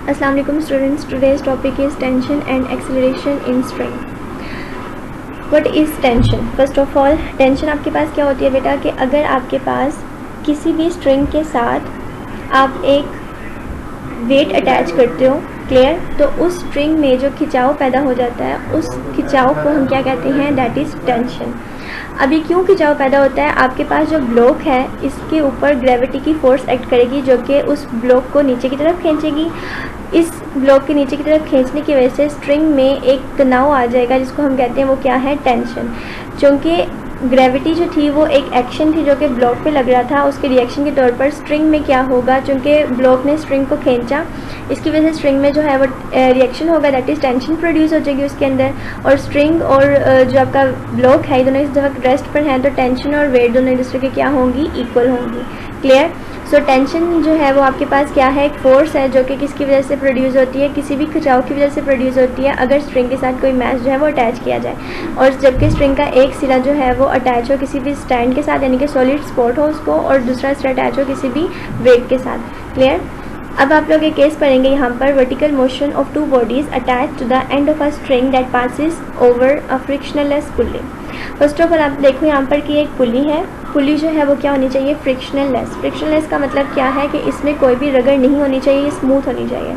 अस्सलाम वालेकुम students, today's topic is tension and acceleration in string. What is tension? First of all tension आपके पास क्या होती है बेटा कि अगर आपके पास किसी भी स्ट्रिंग के साथ आप एक वेट अटैच करते हो, क्लियर, तो उस स्ट्रिंग में जो खिंचाव पैदा हो जाता है उस खिंचाव को हम क्या कहते हैं? That is tension. अभी क्यों खिंचाव पैदा होता है? आपके पास जो ब्लॉक है इसके ऊपर ग्रेविटी की फोर्स एक्ट करेगी जो कि उस ब्लॉक को नीचे की तरफ खींचेगी। इस ब्लॉक के नीचे की तरफ खींचने की वजह से स्ट्रिंग में एक तनाव आ जाएगा जिसको हम कहते हैं वो क्या है? टेंशन। क्योंकि ग्रेविटी जो थी वो एक एक्शन थी जो कि ब्लॉक पे लग रहा था, उसके रिएक्शन के तौर पर स्ट्रिंग में क्या होगा? चूँकि ब्लॉक ने स्ट्रिंग को खींचा, इसकी वजह से स्ट्रिंग में जो है वो रिएक्शन होगा, दैट इज़ टेंशन प्रोड्यूस हो जाएगी उसके अंदर। और स्ट्रिंग और जो आपका ब्लॉक है दोनों इस जगह रेस्ट पर हैं, तो टेंशन और वेट दोनों एक दूसरे के क्या होंगी? इक्वल होंगी। क्लियर? सो टेंशन जो है वो आपके पास क्या है? एक फोर्स है जो कि किसकी वजह से प्रोड्यूस होती है? किसी भी खिंचाव की वजह से प्रोड्यूस होती है अगर स्ट्रिंग के साथ कोई मैच जो है वो अटैच किया जाए, और जबकि स्ट्रिंग का एक सिरा जो है वो अटैच हो किसी भी स्टैंड के साथ, यानी कि सॉलिड स्पॉट हो उसको, और दूसरा सिरा अटैच हो किसी भी वेट के साथ। क्लियर? अब आप लोग एक केस पढ़ेंगे यहाँ पर, vertical motion of two bodies attach to the end of a string that passes over a frictionless pulley. First of all आप देखो यहाँ पर कि एक पुली है, पुली जो है वो क्या होनी चाहिए? फ्रिक्शनलेस। फ्रिक्शनलेस का मतलब क्या है कि इसमें कोई भी रगड़ नहीं होनी चाहिए, स्मूथ होनी चाहिए।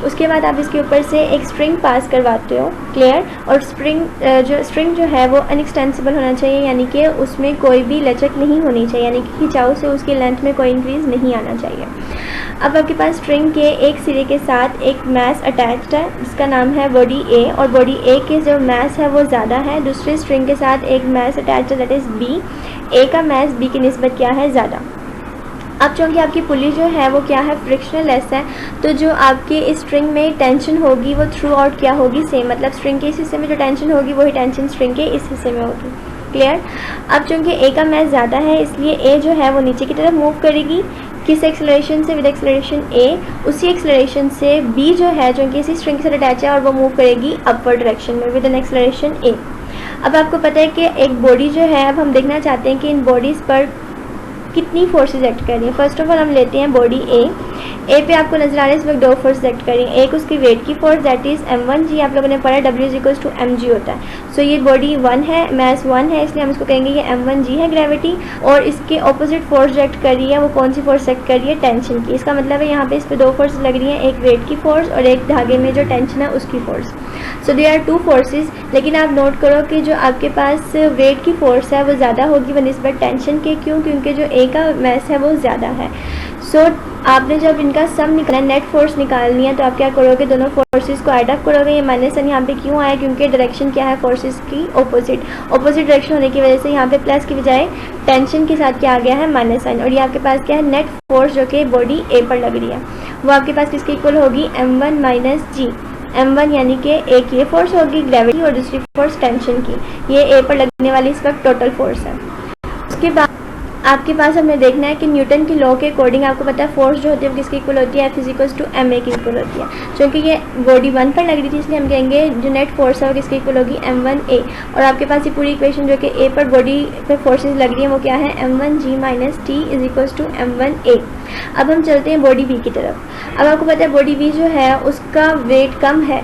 उसके बाद आप इसके ऊपर से एक स्ट्रिंग पास करवाते हो, क्लियर, और स्ट्रिंग जो है वो अनएक्सटेंसिबल होना चाहिए, यानी कि उसमें कोई भी लचक नहीं होनी चाहिए, यानी कि खिंचाव से उसकी लेंथ में कोई इंक्रीज नहीं आना चाहिए। अब आपके पास स्ट्रिंग के एक सिरे के साथ एक मैस अटैच्ड है जिसका नाम है बॉडी ए, और बॉडी ए के जो मैस है वो ज़्यादा है। दूसरे स्ट्रिंग के साथ एक मैस अटैच्ड है दैट इज़ बी, ए का मैस बी की निस्बत क्या है? ज़्यादा। अब चूँकि आपकी पुली जो है वो क्या है? फ्रिक्शनलेस है, तो जो आपके इस स्ट्रिंग में टेंशन होगी वो थ्रू आउट क्या होगी? सेम। मतलब स्ट्रिंग के इस हिस्से में जो टेंशन होगी वही टेंशन स्ट्रिंग के इस हिस्से में होगी। क्लियर? अब चूँकि ए का मैस ज़्यादा है इसलिए ए जो है वो नीचे की तरफ मूव करेगी। किस एक्सेलरेशन से? विद एक्सेलरेशन ए। उसी एक्सेलरेशन से बी जो है जो कि इसी स्ट्रिंग के साथ अटैच है और वो मूव करेगी अपवर्ड डायरेक्शन में विद एन एक्सेलरेशन ए। अब आपको पता है कि एक बॉडी जो है, अब हम देखना चाहते हैं कि इन बॉडीज़ पर कितनी फोर्सेस एक्ट कर रही हैं। फर्स्ट ऑफ ऑल हम लेते हैं बॉडी ए पे आपको नजर आ रहा है इस वक्त दो फोर्स एक्ट कर रही हैं। एक उसकी वेट की फोर्स दैट इज m1g, आप लोगों ने पढ़ा W=mg होता है। सो ये बॉडी 1 है, मैस 1 है, इसलिए हम इसको कहेंगे ये m1g है ग्रेविटी, और इसके ऑपोजिट फोर्स जो एक्ट कर रही है वो कौन सी फोर्स एक्ट कर रही है? टेंशन की। इसका मतलब है यहाँ पे इस पर दो फोर्स लग रही हैं, एक वेट की फोर्स और एक धागे में जो टेंशन है उसकी force. So there are two forces, लेकिन आप नोट करो कि जो आपके पास वेट की फोर्स है वो ज़्यादा होगी बनिस्बत टेंशन के। क्यों? क्योंकि जो ए का मैस है वो ज़्यादा है। सो आपने जब इनका सम निकालना, नेट फोर्स निकालनी है, तो आप क्या करोगे? दोनों फोर्सेस को ऐड अप करोगे। ये माइनस साइन यहाँ पे क्यों आया? क्योंकि डायरेक्शन क्या है फोर्सेस की? ऑपोजिट डायरेक्शन होने की वजह से यहाँ पे प्लस की बजाय टेंशन के साथ क्या आ गया है? Minus sign. और ये आपके पास क्या है? नेट फोर्स जो कि बॉडी ए पर लग रही है वो आपके पास किसके इक्वल होगी? m1 माइनस जी। m1 यानी कि ए की फोर्स होगी ग्रेविटी और दूसरी फोर्स टेंशन की। ये ए पर लगने वाली इस वक्त टोटल फोर्स है। उसके बाद आपके पास हमें देखना है कि न्यूटन की लॉ के अकॉर्डिंग आपको पता है फोर्स जो होती है वो किसकी इक्वल होती है? F=ma की इक्वल होती है। क्योंकि ये बॉडी 1 पर लग रही थी इसलिए हम कहेंगे जो नेट फोर्स है वो किसकी इक्वल होगी? m1a। और आपके पास ये पूरी इक्वेशन जो कि ए पर बॉडी पे फोर्सेस लग रही है वो क्या है? m1g minus t m1a। अब हम चलते हैं बॉडी बी की तरफ। अब आपको पता है बॉडी बी जो है उसका वेट कम है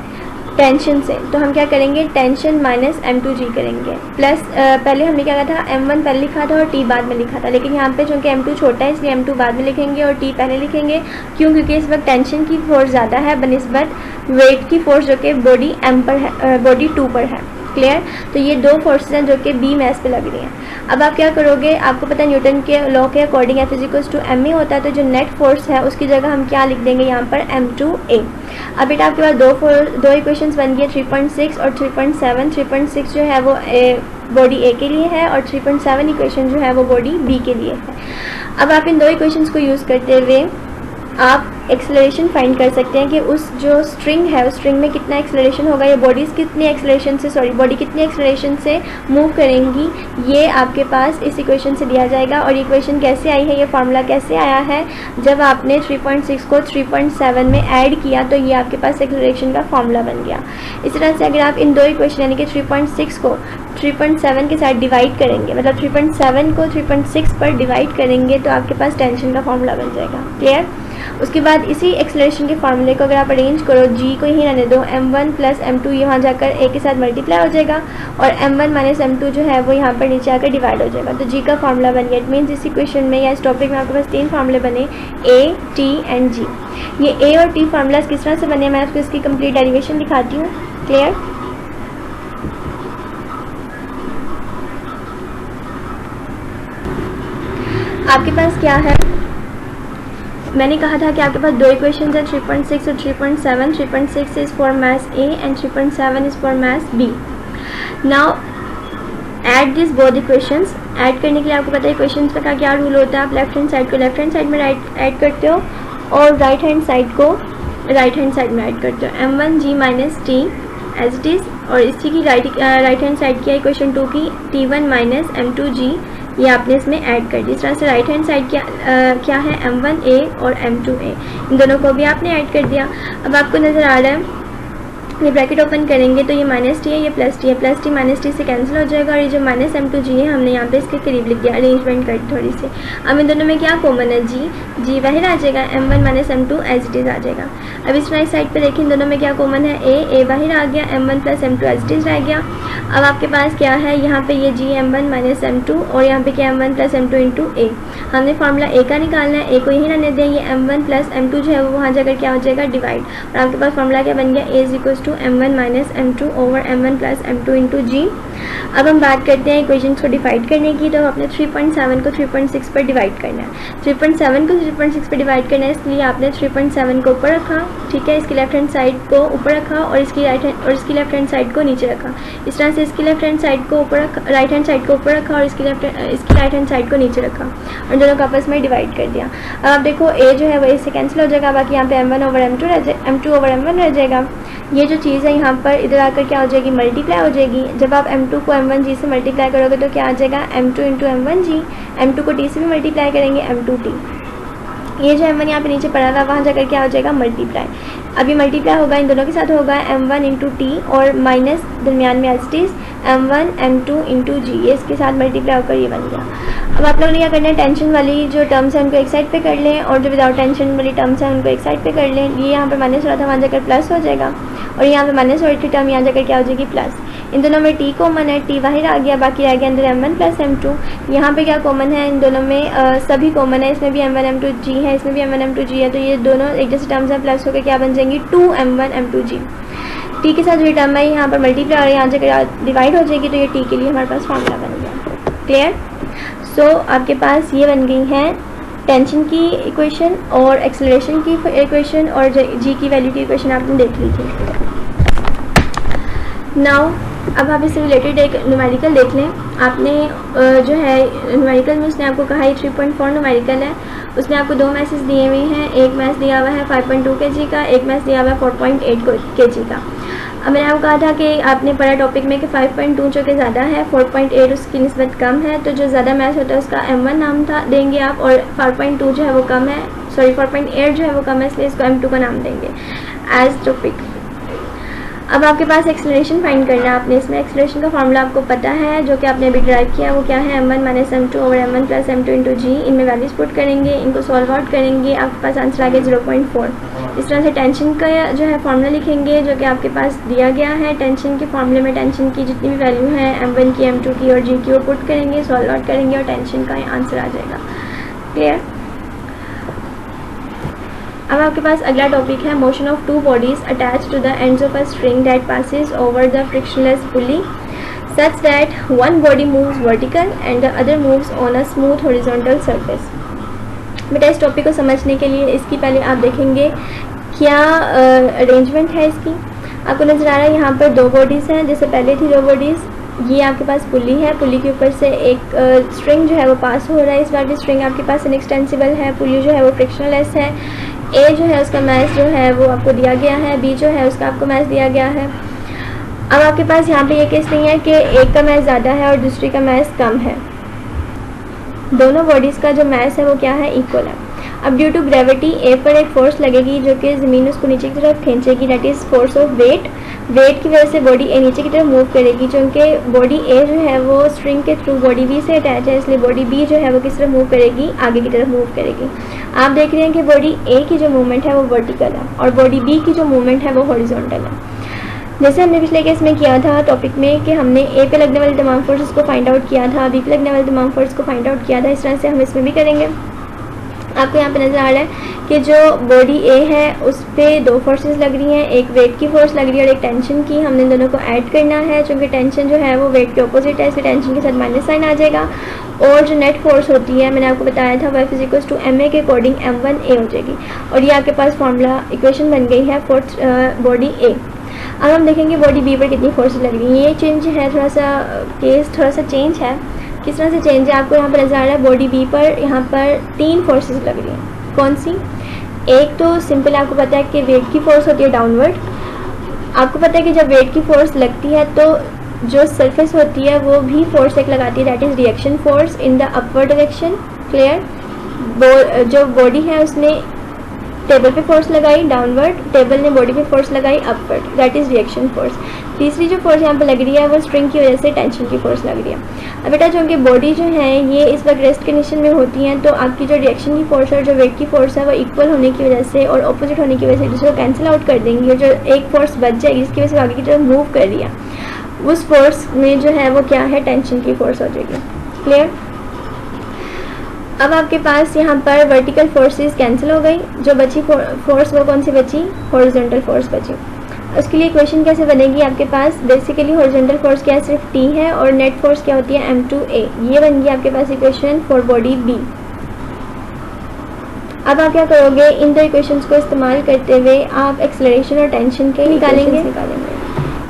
टेंशन से, तो हम क्या करेंगे? टेंशन माइनस m2g करेंगे प्लस पहले हमने क्या कहा था? m1 पहले लिखा था और t बाद में लिखा था, लेकिन यहाँ पे चूँकि m2 छोटा है इसलिए m2 बाद में लिखेंगे और t पहले लिखेंगे। क्यों? क्योंकि इस वक्त टेंशन की फोर्स ज़्यादा है बनिस्बत वेट की फोर्स जो कि बॉडी m पर है, बॉडी 2 पर है। क्लियर? तो ये दो फोर्सेस हैं जो कि बी मैस पे लग रही हैं। अब आप क्या करोगे? आपको पता है न्यूटन के लॉ के अकॉर्डिंग F=ma होता है, तो जो नेट फोर्स है उसकी जगह हम क्या लिख देंगे यहाँ पर? m2a। अब बेटा आपके पास दो इक्वेशंस बन गई 3.6 और 3.7। 3.6 जो है वो बॉडी ए के लिए है और 3.7 इक्वेशन जो है वो बॉडी बी के लिए है। अब आप इन दो इक्वेशंस को यूज़ करते हुए आप एक्सेलरेशन फाइंड कर सकते हैं कि उस जो स्ट्रिंग है उस स्ट्रिंग में कितना एक्सेलरेशन होगा, या बॉडी कितनी एक्सेलरेशन से मूव करेंगी, ये आपके पास इस इक्वेशन से दिया जाएगा। और इक्वेशन कैसे आई है? ये फार्मूला कैसे आया है? जब आपने 3.6 को 3.7 में ऐड किया तो ये आपके पास एक्सेलरेशन का फार्मूला बन गया। इस तरह से अगर आप इन दो इक्वेशन यानी कि 3.6 को 3.7 के साथ डिवाइड करेंगे, मतलब 3.7 को 3.6 पर डिवाइड करेंगे तो आपके पास टेंशन का फार्मूला बन जाएगा। क्लियर? उसके बाद इसी एक्सेलरेशन के फार्मूले को अगर आप अरेंज करो, g को यहीं रहने दो, m1 प्लस m2 यहाँ जाकर a के साथ मल्टीप्लाई हो जाएगा और m1 माइनस m2 जो है वो यहाँ पर नीचे आकर डिवाइड हो जाएगा। तो g का फार्मूला बन गया। इट मीन्स इस इक्वेशन में या इस टॉपिक में आपके पास 3 फार्मूले बने, a, t एंड g। ये a और t फार्मूलाज किस तरह से बने, मैं आपको इसकी कंप्लीट डेरिवेशन दिखाती हूँ। क्लियर? आपके पास क्या है, मैंने कहा था कि आपके पास दो इक्वेशंस है 3.6 और 3.7। 3.6 is for mass A and 3.7 is for mass B। Now add this both equations. Add करने के लिए आपको पता है इक्वेशंस का क्या रूल होता है, आप लेफ्ट हैंड साइड को लेफ्ट हैंड साइड में ऐड करते हो और राइट हैंड साइड को राइट हैंड साइड में ऐड करते हो। m1g minus T as it is, और इसी की राइट हैंड साइड की इक्वेशन 2 की t1 माइनस m2g, ये आपने इसमें ऐड कर दी। इस तरह से राइट हैंड साइड क्या है, m1a और m2a, इन दोनों को भी आपने ऐड कर दिया। अब आपको नज़र आ रहा है, ये ब्रैकेट ओपन करेंगे तो ये माइनस टी है, ये प्लस टी है, प्लस टी माइनस टी से कैंसिल हो जाएगा और ये जो माइनस m2g है हमने यहाँ पे इसके करीब लिख दिया, अरेंजमेंट कर थोड़ी सी। अब इन दोनों में क्या कॉमन है, g बाहर आ जाएगा, m1 minus m2 as it is आ जाएगा। अब इस राइट साइड पे देखिए इन दोनों में क्या कॉमन है, a बाहर आ गया, m1 plus m2 as it is रह गया। अब आपके पास क्या है, यहाँ पे ये g m1 माइनस m2 और यहाँ पे क्या m1 plus m2 into a। हमने फार्मूला a का निकालना है, a को यहीं रहने दें, ये m1 प्लस m2 जो है वो वहाँ जाकर क्या हो जाएगा, डिवाइड, और आपके पास फार्मूला क्या बन गया, a is equal to m1 minus m2 over m1 plus m2 into g। अब हम बात करते हैं इक्वेशंस को डिवाइड करने की, तो अपने 3.7 को 3.6 पर डिवाइड करना है। 3.7 को 3.6 पर डिवाइड करना है, इसलिए आपने 3.7 को ऊपर रखा, ठीक है, इसकी लेफ्ट हैंड साइड को ऊपर रखा और इसकी लेफ्ट हैंड साइड को नीचे रखा। इस तरह से इसकी लेफ्ट हैंड साइड को ऊपर रखा, राइट हैंड साइड को ऊपर रखा और इसकी राइट हैंड साइड को नीचे रखा और दोनों को आपस में डिवाइड कर दिया। अब आप देखो a जो है वो इससे कैंसिल हो जाएगा, बाकी यहाँ पे m1 over m2 over m1 रह जाएगा। ये जो चीज़ है यहाँ पर इधर आकर क्या हो जाएगी, मल्टीप्लाई हो जाएगी। जब आप m2 को m1g से मल्टीप्लाई करोगे तो क्या आ जाएगा, m2 इंटू m1g। m2 को t से भी मल्टीप्लाई करेंगे, m2t। ये जो m1 यहाँ पे नीचे पड़ा हुआ है वहाँ जाकर क्या हो जाएगा, मल्टीप्लाई। अभी मल्टीप्लाई होगा, इन दोनों के साथ होगा m1 इंटू टी और माइनस दरमियान में as it is m1 m2 into g, ये इसके साथ मल्टीप्लाई होकर ये बन गया। अब आप लोगों ने क्या करना है, टेंशन वाली जो टर्म्स हैं उनको एक साइड पे कर लें और जो विदाउट टेंशन वाली टर्म्स हैं उनको एक साइड पे कर लें। ये यहाँ पर माइनस हो रहा था वहाँ जाकर प्लस हो जाएगा और यहाँ पे माइनस हो रही थी टर्म यहाँ जाकर क्या हो जाएगी, प्लस। इन दोनों में t कॉमन है, t बाहर आ गया, बाकी रह गया अंदर m1 प्लस m2। यहाँ पे क्या कॉमन है, इन दोनों में सभी कॉमन है, इसमें भी m1 m2g है, इसमें भी m1 m2g है, तो ये दोनों एक जैसे टर्म्स हैं, प्लस होकर क्या बन जाएंगी, 2m1 m2g। t के साथ जो टर्म है यहाँ पर मल्टीप्लाई और यहाँ जाकर डिवाइड हो जाएगी, तो ये t के लिए हमारे पास फार्मूला बन गया। क्लियर? सो आपके पास ये बन गई हैं टेंशन की इक्वेशन और एक्सेलरेशन की इक्वेशन और g की वैल्यू की इक्वेशन आपने देख ली थी। नाउ अब आप इससे रिलेटेड एक न्यूमेरिकल देख लें। आपने जो है न्यूमेरिकल में उसने आपको कहा है 3.4 न्यूमेरिकल है, उसने आपको दो मैसेज दिए हुए हैं। एक मैथ दिया हुआ है 5.2 kg का, एक मैथ दिया हुआ है 4.8 kg का। अब मैंने आपको कहा था कि आपने पढ़ा टॉपिक में कि 5.2 जो कि ज़्यादा है, 4.8 उसकी निस्बत कम है, तो जो ज़्यादा मैथ होता है उसका m1 नाम था देंगे आप, और 4.2 जो है वो कम है, सॉरी 4.8 जो है वो कम है, इसलिए इसको m2 का नाम देंगे एज टॉपिक। अब आपके पास एक्सेलरेशन फाइंड करना है आपने। इसमें एक्सेलरेशन का फार्मूला आपको पता है जो कि आपने अभी ड्राइव किया, वो क्या है, m1 minus m2 over m1 plus m2 into g. इनमें वैल्यूज पुट करेंगे, इनको सॉल्व आउट करेंगे, आपके पास आंसर आ गया 0.4। इस तरह से टेंशन का जो है फार्मूला लिखेंगे जो कि आपके पास दिया गया है। टेंशन के फार्मूले में टेंशन की जितनी भी वैल्यू है m1 की, m2 की और g की, वो पुट करेंगे, सॉल्व आउट करेंगे और टेंशन का आंसर आ जाएगा। क्लियर? अब आपके पास अगला टॉपिक है motion of two bodies attach to the ends of a string that passes over the frictionless pulley such that one body moves vertical and the other moves on a smooth horizontal surface. बेटा इस topic को समझने के लिए इसकी पहले आप देखेंगे क्या अरेंजमेंट है इसकी। आपको नज़र आ रहा है यहाँ पर दो बॉडीज़ हैं, जैसे पहले थी दो बॉडीज़। ये आपके पास पुली है, पुली के ऊपर से एक स्ट्रिंग जो है वो पास हो रहा है। इस बार भी स्ट्रिंग आपके पास इनएक्सटेंसिबल है, पुली जो है वो फ्रिक्शनलेस है। ए जो है उसका मैथ जो है वो आपको दिया गया है, बी जो है उसका आपको मैथ दिया गया है। अब आपके पास यहाँ पे ये केस नहीं है कि एक का मैथ ज़्यादा है और दूसरी का मैथ कम है, दोनों बॉडीज़ का जो मैथ है वो क्या है, इक्वल है। अब ड्यू टू ग्रेविटी ए पर एक फोर्स लगेगी जो कि ज़मीन उसको नीचे की तरफ खींचेगी, that is force of weight. Weight की वजह से बॉडी ए नीचे की तरफ मूव करेगी, क्योंकि बॉडी ए जो है वो स्ट्रिंग के थ्रू बॉडी बी से अटैच है, इसलिए बॉडी बी जो है वो किस तरफ मूव करेगी, आगे की तरफ मूव करेगी। आप देख रहे हैं कि बॉडी ए की जो मूवमेंट है वो वर्टिकल है और बॉडी बी की जो मूवमेंट है वो हॉरिजॉन्टल है। जैसे हमने पिछले केस में किया था टॉपिक में कि हमने ए पे लगने वाले तमाम फोर्सेस को फाइंड आउट किया था, बी पे लगने वाले तमाम फोर्स को फाइंड आउट किया था, इस तरह से हम इसमें भी करेंगे। आपको यहाँ पे नज़र आ रहा है कि जो बॉडी ए है उस पर दो फोर्सेस लग रही हैं, एक वेट की फोर्स लग रही है और एक टेंशन की। हमने इन दोनों को ऐड करना है, क्योंकि टेंशन जो है वो वेट के ऑपोजिट है, इसलिए टेंशन के साथ माइनस साइन आ जाएगा। और जो नेट फोर्स होती है मैंने आपको बताया था F = ma के अकॉर्डिंग m1a हो जाएगी। और ये आपके पास फार्मूला इक्वेशन बन गई है फॉर बॉडी ए। अब हम देखेंगे बॉडी बी पर कितनी फोर्सेस लग रही हैं। ये चेंज है, थोड़ा सा केस थोड़ा सा चेंज है। किस तरह से चेंज है आपको यहाँ पर नजर आ रहा है। बॉडी बी पर यहाँ पर 3 फोर्सेस लग रही हैं। कौन सी? एक तो सिंपल आपको पता है कि वेट की फोर्स होती है डाउनवर्ड। आपको पता है कि जब वेट की फोर्स लगती है तो जो सरफेस होती है वो भी फोर्स एक लगाती है, that is reaction force in the upward direction. Clear? जो बॉडी है उसने टेबल पे फोर्स लगाई डाउनवर्ड, टेबल ने बॉडी पे फोर्स लगाई upward, that is reaction force. तीसरी जो फोर्स यहाँ पे लग रही है वो स्ट्रिंग की वजह से टेंशन की फोर्स लग रही है। अब बेटा चूँकि बॉडी जो है ये इस वक्त रेस्ट कंडीशन में होती हैं तो आपकी जो रिएक्शन की फोर्स है और जो वेट की फोर्स है वो इक्वल होने की वजह से और ऑपोजिट होने की वजह से दूसरे को कैंसिल आउट कर देंगी और जो एक फोर्स बच जाएगी जिसकी वजह से आगे की तरफ मूव कर रही है उस फोर्स में जो है वो क्या है, टेंशन की फोर्स हो जाएगी। क्लियर? अब आपके पास यहाँ पर वर्टिकल फोर्सेस कैंसिल हो गई, जो बची फोर्स वो कौन सी बची? हॉरिजॉन्टल फोर्स बची। उसके लिए इक्वेशन कैसे बनेगी आपके पास? बेसिकली हॉरिजॉन्टल फोर्स क्या है? सिर्फ T है और नेट फोर्स क्या होती है? m2a। ये बन गई आपके पास इक्वेशन फॉर बॉडी B। अब आप क्या करोगे? इन दो इक्वेशंस को इस्तेमाल करते हुए आप एक्सेलरेशन और टेंशन के निकालेंगे।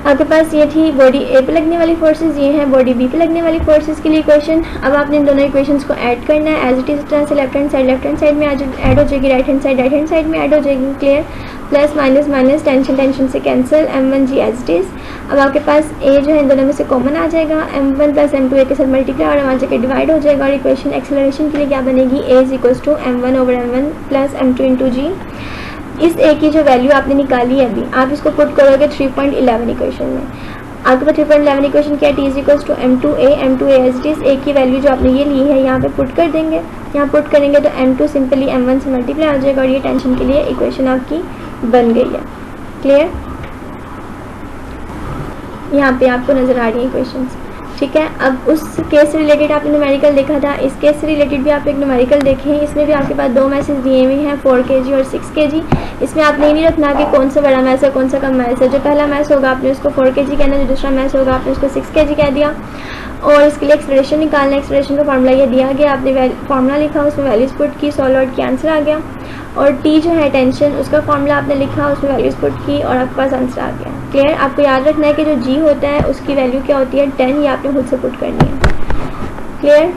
आपके पास ये थी बॉडी ए पे लगने वाली फोर्सेस, ये हैं बॉडी बी पे लगने वाली फोर्सेस के लिए इक्वेशन। अब आपने इन दोनों इक्वेशंस को ऐड करना है एज इट इज तरह से लेफ्ट हैंड साइड में ऐड हो जाएगी, राइट हैंड साइड में ऐड हो जाएगी। Clear? Plus minus minus tension से cancel, m1g as it is. अब आपके पास a जो है इन दोनों में से कॉमन आ जाएगा, m1 + m2a के साथ मल्टीप्लाई और वहाँ जाकर डिवाइड हो जाएगा और इक्वेशन एक्सेलरेशन के लिए क्या बनेगी? a = m1/m1 + m2 × g। इस a की जो वैल्यू आपने निकाली है अभी, आप इसको पुट करोगे 3.11 इक्वेशन में। आपके पास 3.11 इक्वेशन क्या है? t = m2a as it is. a की वैल्यू जो आपने ये ली है यहाँ पे पुट कर देंगे, यहाँ पुट करेंगे तो m2 सिंपली m1 से मल्टीप्लाई हो जाएगा और ये टेंशन के लिए इक्वेशन आपकी बन गई है। क्लियर? यहाँ पे आपको नज़र आ रही है इक्वेशंस। ठीक है, अब उस केस से रिलेटेड आपने न्यूमेरिकल देखा था, इस केस से रिलेटेड भी आप एक न्यूमेरिकल देखें। इसमें भी आपके पास 2 मैसेज दिए हुए हैं, 4 kg और 6 kg। इसमें आपने ये नहीं रखना कि कौन सा बड़ा मैस है कौन सा कम मैस है। जो पहला मैस होगा आपने उसको 4 kg कहना, जो दूसरा मैस होगा आपने उसको 6 kg कह दिया। और इसके लिए एक्सप्रेशन निकालना, एक्सप्रेशन का फार्मूला ये दिया गया, आपने फार्मूला लिखा, उसमें वैल्यूज पुट की, सॉल्व आउट की, आंसर आ गया। और टी जो है टेंशन, उसका फार्मूला आपने लिखा, उसमें वैल्यूज पुट की और आपके पास आंसर आ गया। क्लियर? आपको याद रखना है कि जो जी होता है उसकी वैल्यू क्या होती है? 10। ये आपने खुद से पुट करनी है। क्लियर?